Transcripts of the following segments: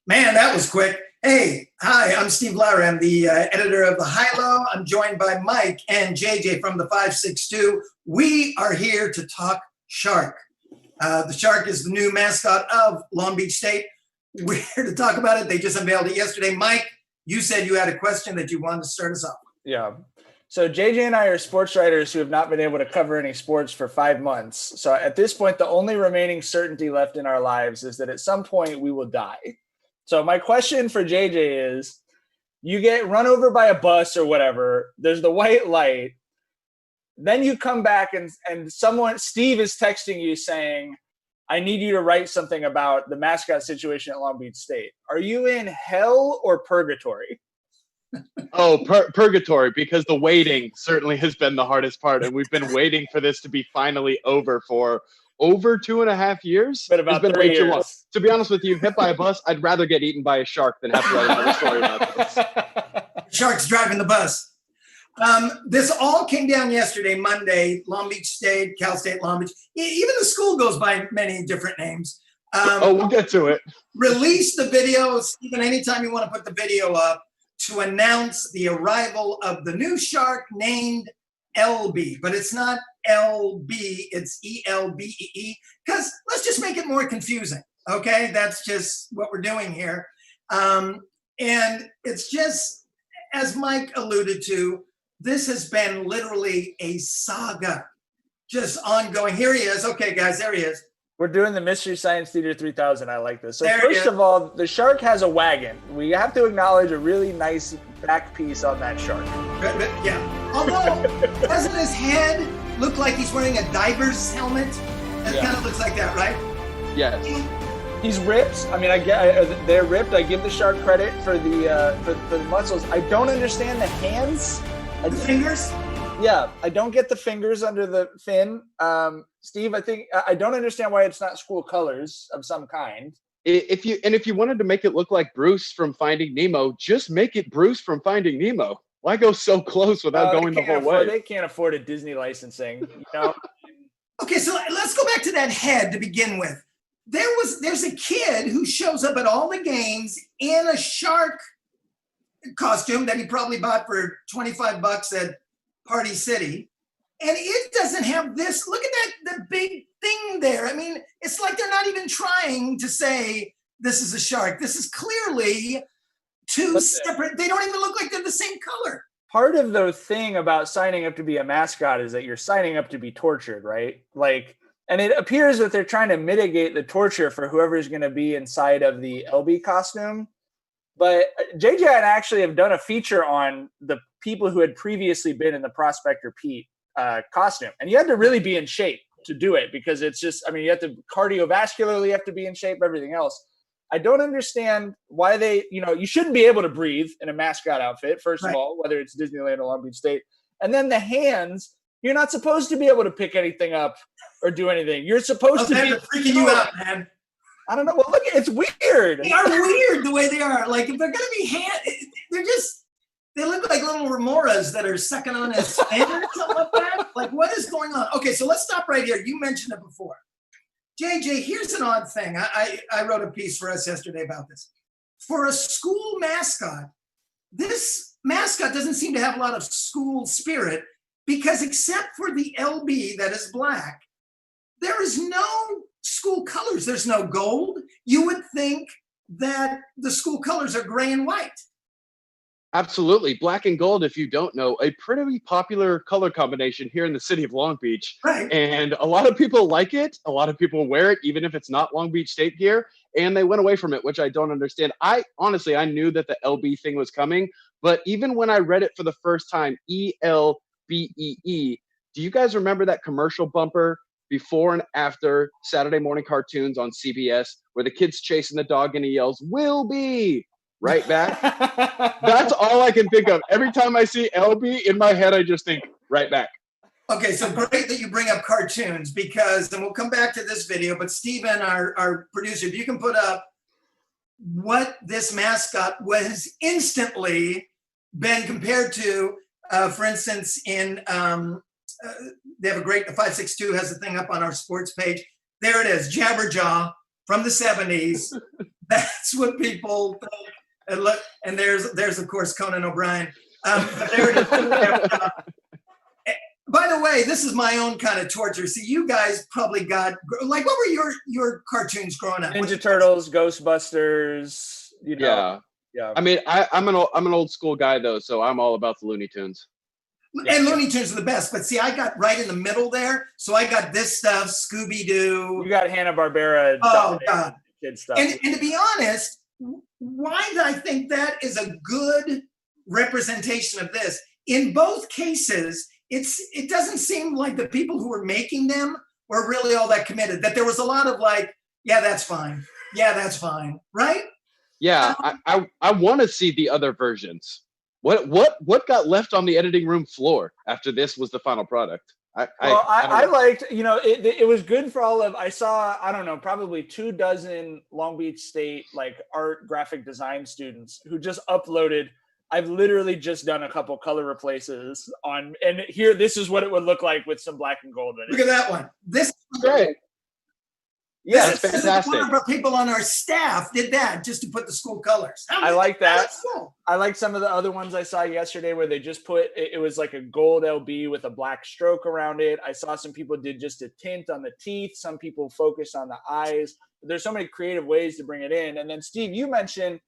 Man, that was quick. Hey, hi, I'm Steve Lowery. I'm the editor of the High-Low. I'm joined by Mike and JJ from the 562. We are here to talk shark. The shark is the new mascot of Long Beach State. We're here to talk about it. They just unveiled it yesterday. Mike, you said you had a question that you wanted to start us off. Yeah. So JJ and I are sports writers who have not been able to cover any sports for 5 months. So at this point, the only remaining certainty left in our lives is that at some point we will die. So my question for JJ is, you get run over by a bus or whatever, there's the white light, then you come back and Steve is texting you saying, I need you to write something about the mascot situation at Long Beach State. Are you in hell or purgatory? Oh, purgatory, because the waiting certainly has been the hardest part. And we've been waiting for this to be finally over for over 2.5 years. But about it's been 3 way too long. years. To be honest with you, hit by a bus, I'd rather get eaten by a shark than have to write another story about this. Shark's driving the bus. This all came down yesterday, Monday, Long Beach State, Cal State Long Beach. Even the school goes by many different names. We'll get to it. Release the video, Stephen, anytime you want to put the video up, to announce the arrival of the new shark named Elbee. But it's not L-B, it's E-L-B-E-E, because let's just make it more confusing, okay? That's just what we're doing here. And it's just, as Mike alluded to, this has been literally a saga, just ongoing. Here he is. Okay, guys, there he is. We're doing the Mystery Science Theater 3000. I like this. So first of all, the shark has a wagon. We have to acknowledge a really nice back piece on that shark. Yeah. Although, doesn't his head look like he's wearing a diver's helmet? It kind of looks like that, right? Yes. He's ripped. I mean, they're ripped. I give the shark credit for the muscles. I don't understand the hands. The fingers? Yeah, I don't get the fingers under the fin. Steve, I don't understand why it's not school colors of some kind. If you wanted to make it look like Bruce from Finding Nemo, just make it Bruce from Finding Nemo. Why go so close without going the whole way? They can't afford a Disney licensing, you know? Okay, so let's go back to that head to begin with. There's a kid who shows up at all the games in a shark costume that he probably bought for $25 at Party City. And it doesn't have this. Look at that, the big thing there. I mean, it's like they're not even trying to say this is a shark. This is clearly two separate. They don't even look like they're the same color. Part of the thing about signing up to be a mascot is that you're signing up to be tortured, right? And it appears that they're trying to mitigate the torture for whoever's going to be inside of the Elbee costume. But JJ and I actually have done a feature on the people who had previously been in the Prospector Pete costume. And you had to really be in shape to do it, because it's just, I mean, you have to cardiovascularly have to be in shape, everything else. I don't understand why you shouldn't be able to breathe in a mascot outfit, first of all, whether it's Disneyland or Long Beach State. And then the hands, you're not supposed to be able to pick anything up or do anything. You're supposed to be freaking you out, man. I don't know. Well, look, it's weird. They are weird the way they are. Like, if they're going to be they look like little remoras that are sucking on his fin or something like that. Like, what is going on? Okay, so let's stop right here. You mentioned it before. JJ, here's an odd thing. I wrote a piece for us yesterday about this. For a school mascot, this mascot doesn't seem to have a lot of school spirit, because except for the Elbee that is black, there is no school colors. There's no gold. You would think that the school colors are gray and white. Absolutely. Black and gold, if you don't know, a pretty popular color combination here in the city of Long Beach. Right. And a lot of people like it. A lot of people wear it, even if it's not Long Beach State gear. And they went away from it, which I don't understand. I knew that the Elbee thing was coming. But even when I read it for the first time, E-L-B-E-E, do you guys remember that commercial bumper before and after Saturday morning cartoons on CBS where the kid's chasing the dog and he yells, "Will be"? Right back. That's all I can think of. Every time I see Elbee in my head, I just think right back. Okay, so great that you bring up cartoons, because, and we'll come back to this video, but Stephen, our producer, if you can put up what this mascot was instantly been compared to, for instance, in, they have a great, the 562 has a thing up on our sports page. There it is, Jabberjaw from the 70s. That's what people think. And look, and there's of course Conan O'Brien. But there it is. By the way, this is my own kind of torture. See, you guys probably got like, what were your cartoons growing up? Ninja Turtles, Ghostbusters. You know, yeah. I mean, I'm an old school guy though, so I'm all about the Looney Tunes. And Looney Tunes are the best, but see, I got right in the middle there, so I got this stuff, Scooby-Doo. You got Hanna-Barbera. Oh God, kid stuff. And to be honest, why do I think that is a good representation of this? In both cases, it doesn't seem like the people who were making them were really all that committed. That there was a lot of like, yeah, that's fine. Yeah, that's fine. Right? Yeah, I want to see the other versions. What got left on the editing room floor after this was the final product? I liked, you know, it was good for all of, I saw, I don't know, probably 24 Long Beach State like art graphic design students who just uploaded. I've literally just done a couple color replaces on, and here, this is what it would look like with some black and gold in it. Look at that one. This is great. Yeah, that's fantastic. One of our people on our staff did that just to put the school colors. I like that. Cool. I like some of the other ones I saw yesterday where they just put, it was like a gold Elbee with a black stroke around it. I saw some people did just a tint on the teeth. Some people focus on the eyes. There's so many creative ways to bring it in. And then Steve, you mentioned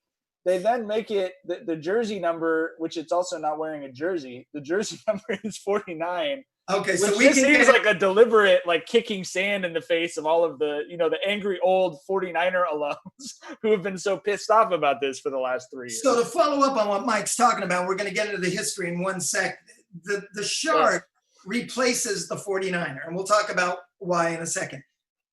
they then make it the jersey number, which it's also not wearing a jersey. The jersey number is 49. Okay, so which seems like a deliberate, like kicking sand in the face of all of the, you know, the angry old 49er alums who have been so pissed off about this for the last 3 years. So to follow up on what Mike's talking about, we're going to get into the history in one sec. The shark replaces the 49er, and we'll talk about why in a second.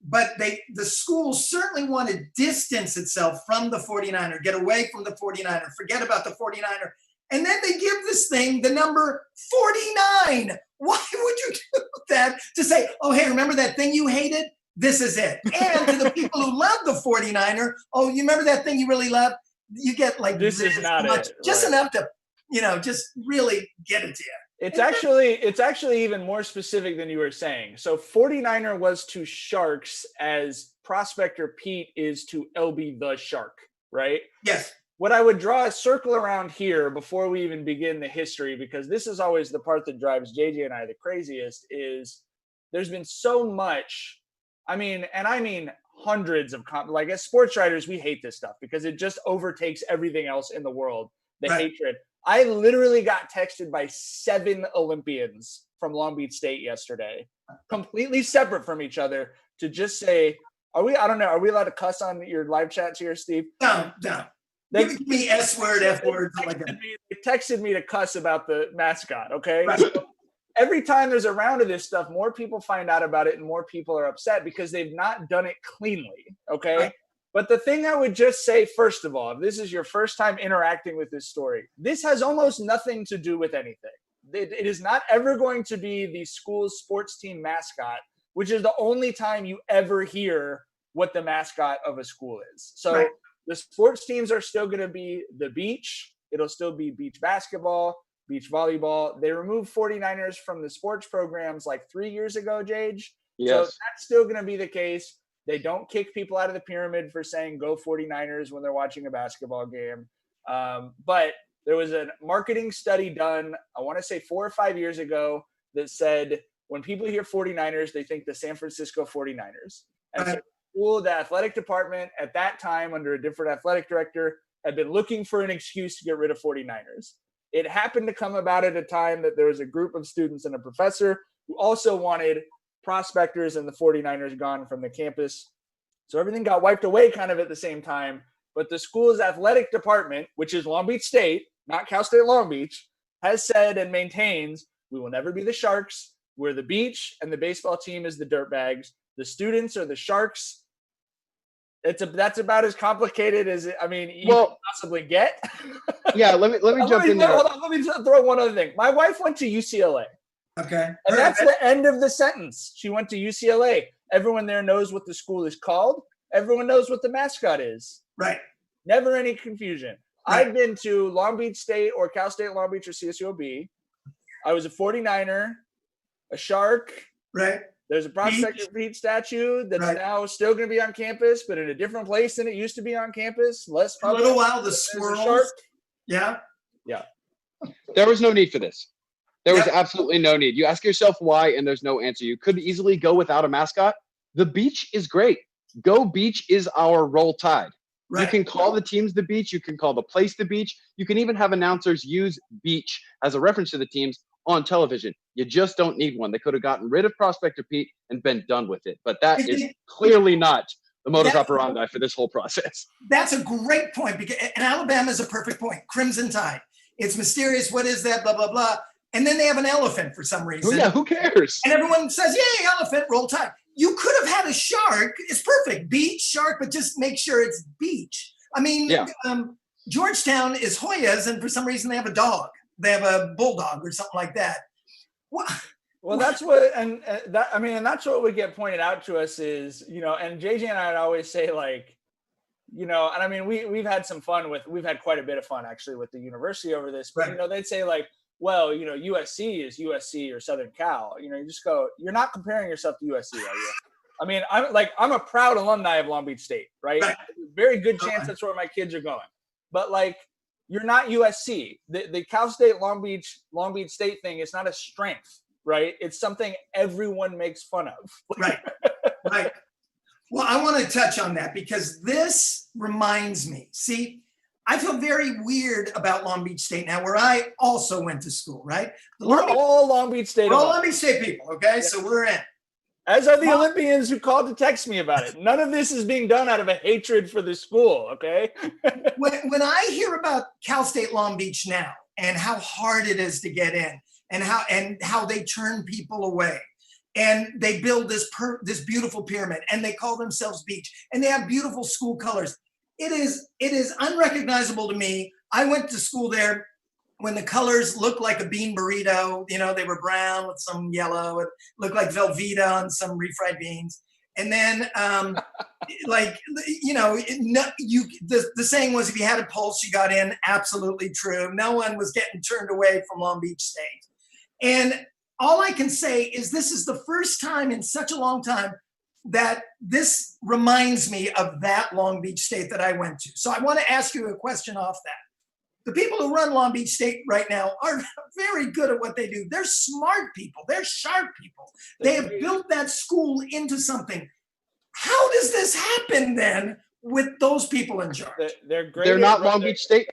But the school certainly want to distance itself from the 49er, get away from the 49er, forget about the 49er. And then they give this thing the number 49. Why would you do that? To say, oh, hey, remember that thing you hated? This is it. And to the people who love the 49er, oh, you remember that thing you really loved? You get like this is not much, it. Just right. enough to, you know, just really get it to you. It's actually even more specific than you were saying. So 49er was to Sharks as Prospector Pete is to Elbee the Shark, right? Yes. What I would draw a circle around here before we even begin the history, because this is always the part that drives JJ and I the craziest, is there's been so much, I mean hundreds of, like as sports writers, we hate this stuff because it just overtakes everything else in the world, the hatred. I literally got texted by 7 Olympians from Long Beach State yesterday, completely separate from each other, to just say, are we allowed to cuss on your live chats here, Steve? No. Give me S word, F word, something like that. They texted me to cuss about the mascot, okay? Right. So every time there's a round of this stuff, more people find out about it and more people are upset because they've not done it cleanly, okay? Right. But the thing I would just say, first of all, if this is your first time interacting with this story, this has almost nothing to do with anything. It is not ever going to be the school's sports team mascot, which is the only time you ever hear what the mascot of a school is. So the sports teams are still going to be the beach. It'll still be beach basketball, beach volleyball. They removed 49ers from the sports programs like 3 years ago, Jage. Yes. So that's still going to be the case. They don't kick people out of the pyramid for saying go 49ers when they're watching a basketball game. But there was a marketing study done, I want to say 4 or 5 years ago, that said when people hear 49ers, they think the San Francisco 49ers. And so the athletic department at that time, under a different athletic director, had been looking for an excuse to get rid of 49ers. It happened to come about at a time that there was a group of students and a professor who also wanted prospectors and the 49ers gone from the campus. So everything got wiped away kind of at the same time. But the school's athletic department, which is Long Beach State, not Cal State Long Beach, has said and maintains, we will never be the Sharks. We're the beach, and the baseball team is the Dirtbags. The students are the Sharks. That's about as complicated as you can possibly get. Yeah, let me jump in there. Hold on, let me throw one other thing. My wife went to UCLA. Okay. And that's the end of the sentence. She went to UCLA. Everyone there knows what the school is called. Everyone knows what the mascot is. Right. Never any confusion. Right. I've been to Long Beach State or Cal State Long Beach or CSUOB. I was a 49er, a Shark. Right. There's a Prospector Pete statue that's now still going to be on campus, but in a different place than it used to be on campus. Less For a little public. while, the squirrels. Yeah. There was no need for this. There was absolutely no need. You ask yourself why, and there's no answer. You could easily go without a mascot. The beach is great. Go Beach is our Roll Tide. Right. You can call the teams the beach. You can call the place the beach. You can even have announcers use beach as a reference to the teams on television. You just don't need one. They could have gotten rid of Prospector Pete and been done with it. But that is clearly not the modus operandi for this whole process. That's a great point. Because, and Alabama is a perfect point. Crimson Tide. It's mysterious. What is that? Blah, blah, blah. And then they have an elephant for some reason. Yeah, who cares? And everyone says, yay, elephant, Roll Tide. You could have had a shark. It's perfect. Beach, shark, but just make sure it's beach. I mean, Georgetown is Hoyas, and for some reason they have a dog. They have a bulldog or something like that. Well, that's what, and that's what would get pointed out to us is, and JJ and I would always say, like, and I mean, we've had some fun we've had quite a bit of fun actually with the university over this, but they'd say like, well, USC is USC or Southern Cal. You just go, you're not comparing yourself to USC, are you? I mean, I'm a proud alumni of Long Beach State, right? Very good chance that's where my kids are going. But like, you're not USC. The Cal State Long Beach State thing is not a strength, right? It's something everyone makes fun of. Right. Well, I want to touch on that because this reminds me. See, I feel very weird about Long Beach State now, where I also went to school, right? We're all Long Beach State. We're all Long Beach State people, okay? Yes. So we're in. As are the Olympians who called to text me about it. None of this is being done out of a hatred for the school, okay? when I hear about Cal State Long Beach now and how hard it is to get in and how they turn people away and they build this beautiful pyramid and they call themselves Beach and they have beautiful school colors. It is unrecognizable to me. I went to school there when the colors looked like a bean burrito. They were brown with some yellow. It looked like Velveeta on some refried beans. And then, the saying was, if you had a pulse, you got in. Absolutely true. No one was getting turned away from Long Beach State. And all I can say is this is the first time in such a long time that this reminds me of that Long Beach State that I went to. So I want to ask you a question off that. The people who run Long Beach State right now are very good at what they do. They're smart people. They're sharp people. They have built that school into something. How does this happen then with those people in charge? They're great. They're not Long Beach State.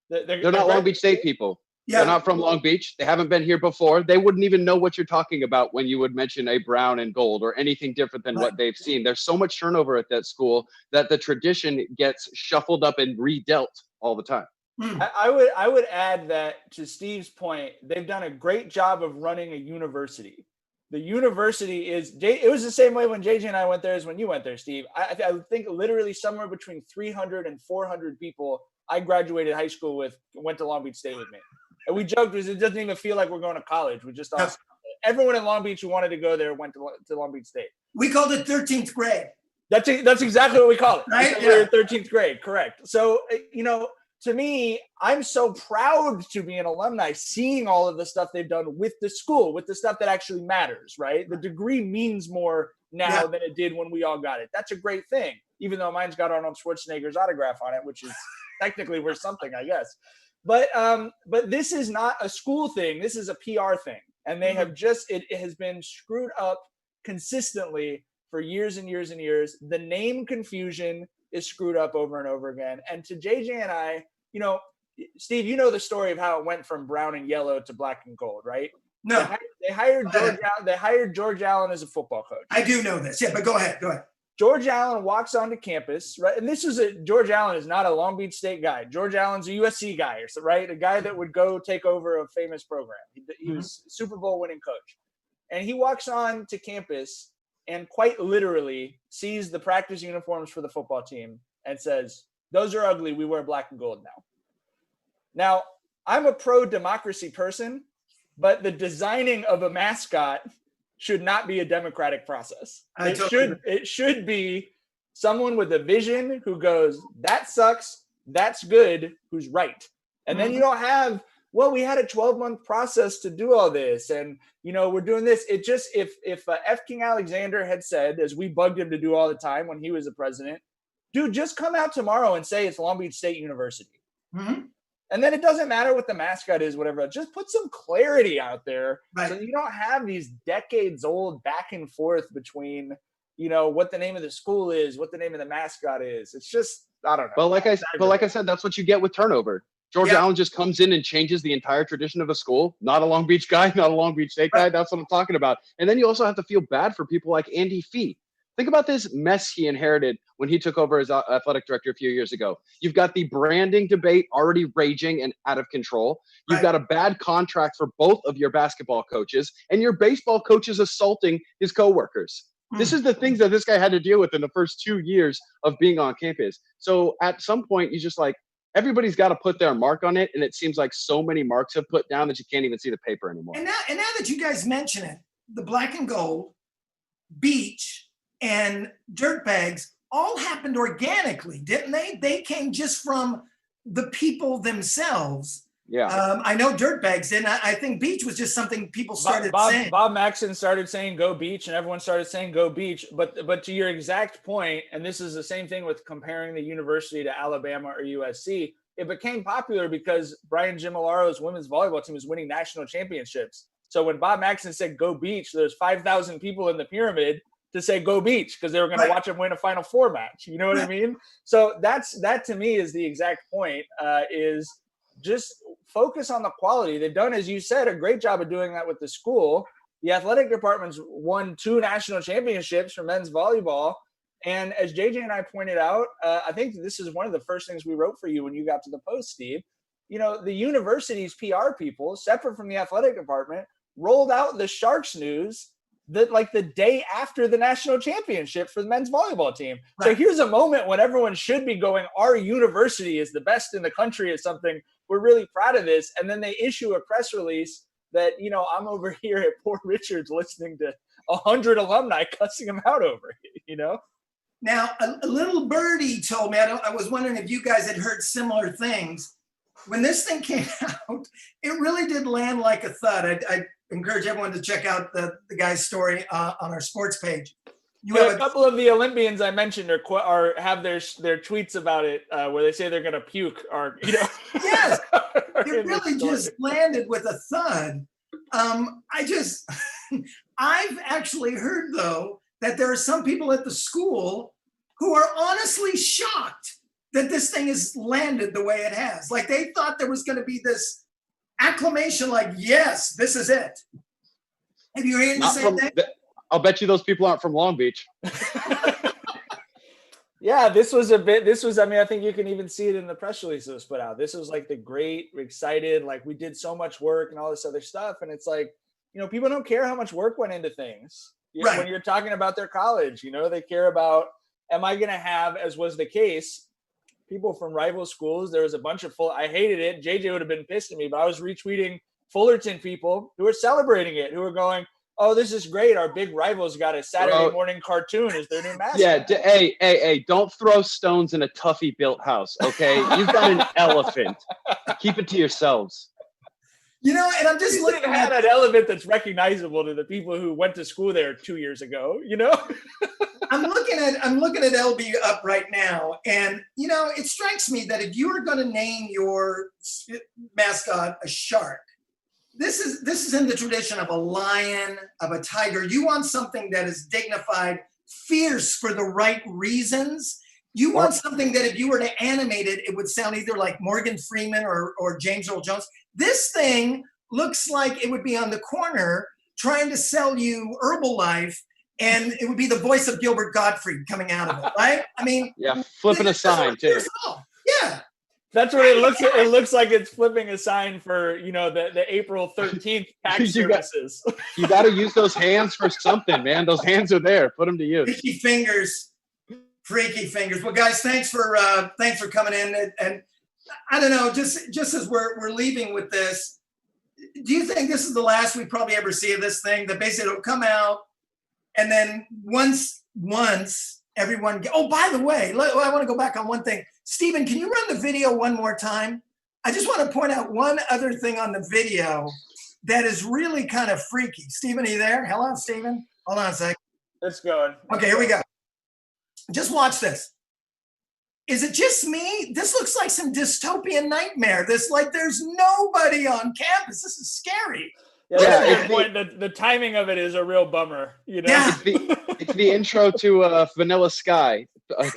They're not Long Beach State people. Yeah. They're not from Long Beach. They haven't been here before. They wouldn't even know what you're talking about when you would mention a brown and gold or anything different than what they've seen. There's so much turnover at that school that the tradition gets shuffled up and redealt all the time. I would add that to Steve's point, they've done a great job of running a university. The university it was the same way when JJ and I went there as when you went there, Steve. I think literally somewhere between 300 and 400 people I graduated high school with went to Long Beach State with me. And we joked because it doesn't even feel like we're going to college. We just everyone in Long Beach who wanted to go there went to Long Beach State. We called it 13th grade. That's exactly what we call it. Right? We're 13th grade, correct. So, to me, I'm so proud to be an alumni, seeing all of the stuff they've done with the school, with the stuff that actually matters, right? The degree means more now than it did when we all got it. That's a great thing, even though mine's got Arnold Schwarzenegger's autograph on it, which is technically worth something, I guess. But this is not a school thing. This is a PR thing. And they have it has been screwed up consistently for years and years and years. The name confusion is screwed up over and over again. And to JJ and I, Steve, the story of how it went from brown and yellow to black and gold, right? No. They hired George Allen as a football coach. I do know this. Yeah, but go ahead. George Allen walks onto campus, right? And George Allen is not a Long Beach State guy. George Allen's a USC guy, right? A guy that would go take over a famous program. He was a Super Bowl winning coach. And he walks on to campus and quite literally sees the practice uniforms for the football team and says, "Those are ugly. We wear black and gold now." Now, I'm a pro-democracy person, but the designing of a mascot should not be a democratic process. It should be someone with a vision who goes, "That sucks. That's good," who's right. And then you don't have well, we had a 12-month process to do all this, and we're doing this. It just, if F. King Alexander had said, as we bugged him to do all the time when he was the president, dude, just come out tomorrow and say it's Long Beach State University. Mm-hmm. And then it doesn't matter what the mascot is, whatever. Just put some clarity out there, Right. so you don't have these decades old back and forth between, what the name of the school is, what the name of the mascot is. It's just, I don't know. But like I said, that's what you get with turnover. George Allen just comes in and changes the entire tradition of a school. Not a Long Beach guy, not a Long Beach State guy. That's what I'm talking about. And then you also have to feel bad for people like Andy Fee. Think about this mess he inherited when he took over as athletic director a few years ago. You've got the branding debate already raging and out of control. You've got a bad contract for both of your basketball coaches, and your baseball coach is assaulting his coworkers. This is the things that this guy had to deal with in the first 2 years of being on campus. So at some point, you just everybody's got to put their mark on it. And it seems like so many marks have put down that you can't even see the paper anymore. And now that you guys mention it, the black and gold, beach, and dirtbags all happened organically, didn't they? They came just from the people themselves. Yeah. I know dirtbags didn't. I think beach was just something people started saying. Bob Maxson started saying go beach, and everyone started saying go beach. But to your exact point, and this is the same thing with comparing the university to Alabama or USC, it became popular because Brian Gimalaro's women's volleyball team was winning national championships. So when Bob Maxson said go beach, there's 5,000 people in the pyramid to say go beach because they were going to watch him win a Final Four match. You know what I mean? So that to me is the exact point, is just focus on the quality. They've done, as you said, a great job of doing that with the school. The athletic department's won 2 national championships for men's volleyball. And as JJ and I pointed out, I think this is one of the first things we wrote for you when you got to the Post, Steve. The university's PR people, separate from the athletic department, rolled out the Sharks news that the day after the national championship for the men's volleyball team. Right. So here's a moment when everyone should be going, our university is the best in the country at something. We're really proud of this. And then they issue a press release that, I'm over here at Port Richards listening to 100 alumni cussing him out over it, Now, a little birdie told me, I was wondering if you guys had heard similar things. When this thing came out, it really did land like a thud. I encourage everyone to check out the guy's story on our sports page. A couple of the Olympians I mentioned have their tweets about it where they say they're going to puke. Yes, it really just landed with a thud. I've actually heard though that there are some people at the school who are honestly shocked that this thing has landed the way it has. Like they thought there was going to be this acclamation, like, yes, this is it. Have you heard the same thing? I'll bet you those people aren't from Long Beach. Yeah, I think you can even see it in the press release that was put out. This was the great, excited, we did so much work and all this other stuff. And it's people don't care how much work went into things. When you're talking about their college, they care about, am I going to have, as was the case, people from rival schools? There was a bunch of I hated it. JJ would have been pissed at me, but I was retweeting Fullerton people who were celebrating it, who were going, oh, this is great. Our big rivals got a Saturday morning cartoon as their new mascot. Yeah, hey, don't throw stones in a Tuffy built house, okay? You've got an elephant. Keep it to yourselves. And I'm just looking at an elephant that's recognizable to the people who went to school there 2 years ago, I'm looking at Elbee up right now, and it strikes me that if you are going to name your mascot a shark, this is in the tradition of a lion, of a tiger. You want something that is dignified, fierce for the right reasons. You want something that if you were to animate it, it would sound either like Morgan Freeman or James Earl Jones. This thing looks like it would be on the corner trying to sell you Herbalife, and it would be the voice of Gilbert Gottfried coming out of it, right? I mean, yeah, flipping a sign too. Yeah. That's what it looks like. It looks like it's flipping a sign for, the April 13th tax services. You got to use those hands for something, man. Those hands are there. Put them to use. Freaky fingers. Well, guys, thanks for coming in. And I don't know, just as we're leaving with this, do you think this is the last we probably ever see of this thing? That basically it'll come out, and then once everyone. Oh, by the way, I want to go back on one thing. Stephen, can you run the video one more time I just want to point out one other thing on the video that is really kind of freaky. Stephen, are you there? Hello, Stephen. Hold on a sec. It's going. Okay, here we go. Just watch this. Is it just me? This looks like some dystopian nightmare. There's nobody on campus. This is scary. Yeah, the timing of it is a real bummer. You know, Yeah. It's the intro to Vanilla Sky,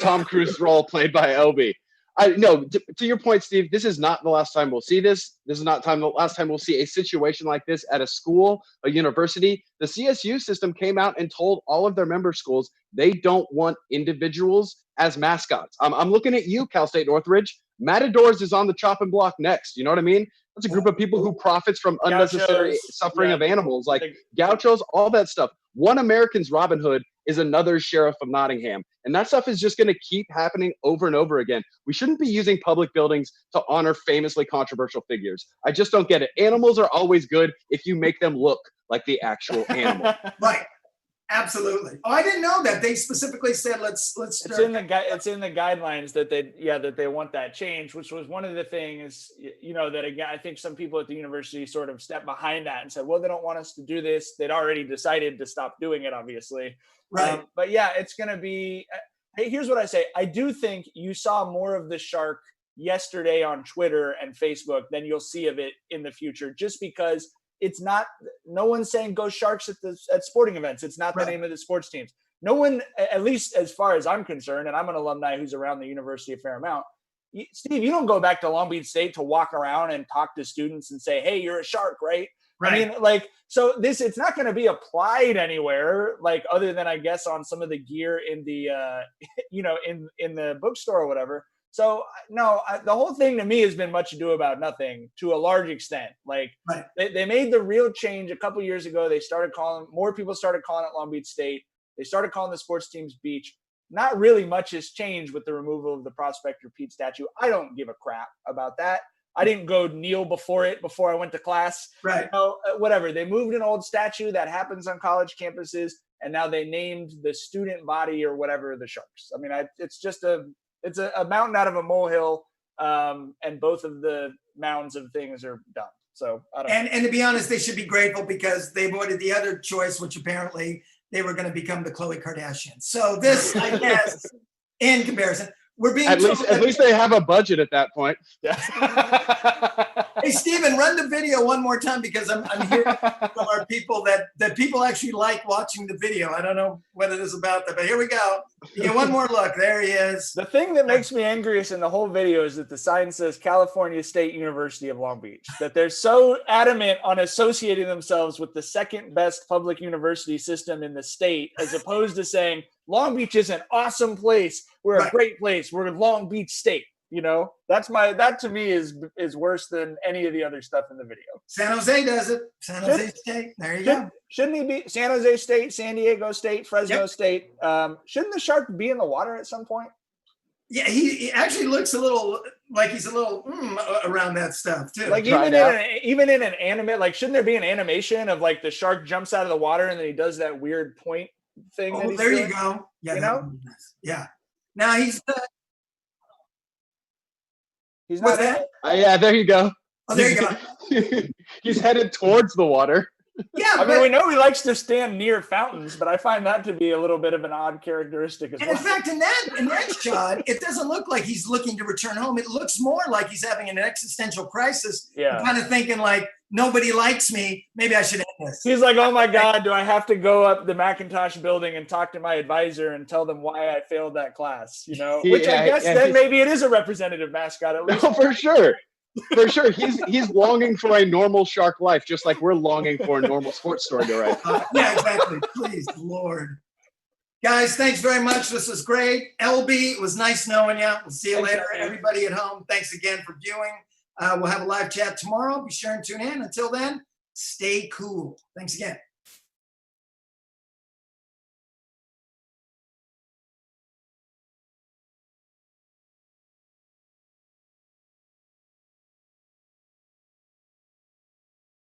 Tom Cruise role played by Elbee. To your point, Steve, this is not the last time we'll see this. This is not the last time we'll see a situation like this at a school, a university. The CSU system came out and told all of their member schools they don't want individuals as mascots. I'm looking at you, Cal State Northridge. Matadors is on the chopping block next. You know what I mean? That's a group of people who profits from unnecessary suffering of animals, like gauchos, all that stuff. One American's Robin Hood is another Sheriff of Nottingham. And that stuff is just going to keep happening over and over again. We shouldn't be using public buildings to honor famously controversial figures. I just don't get it. Animals are always good if you make them look like the actual animal. Right. Absolutely. Oh, I didn't know that. They specifically said let's start. It's in the guidelines that they want that change, which was one of the things, that again, I think some people at the university sort of stepped behind that and said, well, they don't want us to do this. They'd already decided to stop doing it, obviously. Right. But yeah, it's going to be, hey, here's what I say. I do think you saw more of the shark yesterday on Twitter and Facebook than you'll see of it in the future, just because it's not, no one's saying go Sharks at sporting events. It's not the name of the sports teams. No one, at least as far as I'm concerned, and I'm an alumni who's around the university a fair amount. Steve, you don't go back to Long Beach State to walk around and talk to students and say, hey, you're a Shark, right? Right. I mean, so it's not going to be applied anywhere, other than I guess on some of the gear in the, in the bookstore or whatever. So no, the whole thing to me has been much ado about nothing to a large extent. They made the real change a couple years ago. More people started calling it Long Beach State. They started calling the sports teams Beach. Not really much has changed with the removal of the Prospector Pete statue. I don't give a crap about that. I didn't go kneel before I went to class. Right. Whatever. They moved an old statue that happens on college campuses, and now they named the student body or whatever the Sharks. I mean, it's a mountain out of a molehill, and both of the mounds of things are done. So I don't know. And to be honest, they should be grateful because they avoided the other choice, which apparently they were going to become the Khloe Kardashian. So this, I guess, in comparison, we're being at least they have a budget at that point. Yeah. Hey, Stephen, run the video one more time because I'm hearing from our people that people actually like watching the video. I don't know what it is about that, but here we go. You get one more look. There he is. The thing that makes me angriest in the whole video is that the sign says California State University of Long Beach, that they're so adamant on associating themselves with the second best public university system in the state, as opposed to saying Long Beach is an awesome place. We're a great place. We're Long Beach State. That to me is worse than any of the other stuff in the video. San Jose does it. San Jose State. There you go. Shouldn't he be San Jose State, San Diego State, Fresno State? Shouldn't the shark be in the water at some point? Yeah, he actually looks a little like he's a little around that stuff too. Even in an anime, shouldn't there be an animation of the shark jumps out of the water and then he does that weird point thing? Oh, there you go. Yeah, yeah. Now he's not in it? Yeah, there you go. Oh, there you go. He's headed towards the water. Yeah, I mean, we know he likes to stand near fountains, but I find that to be a little bit of an odd characteristic as well. In fact, in that shot, it doesn't look like he's looking to return home. It looks more like he's having an existential crisis. Yeah. Kind of thinking nobody likes me. Maybe I should end this. He's like, oh my God, do I have to go up the Macintosh building and talk to my advisor and tell them why I failed that class? Which I guess then maybe it is a representative mascot at least. No, for sure. For sure. He's longing for a normal shark life, just like we're longing for a normal sports story to write. Yeah, exactly. Please, Lord. Guys, thanks very much. This was great. Elbee, it was nice knowing you. We'll see you later. Everybody at home, thanks again for viewing. We'll have a live chat tomorrow. Be sure and tune in. Until then, stay cool. Thanks again.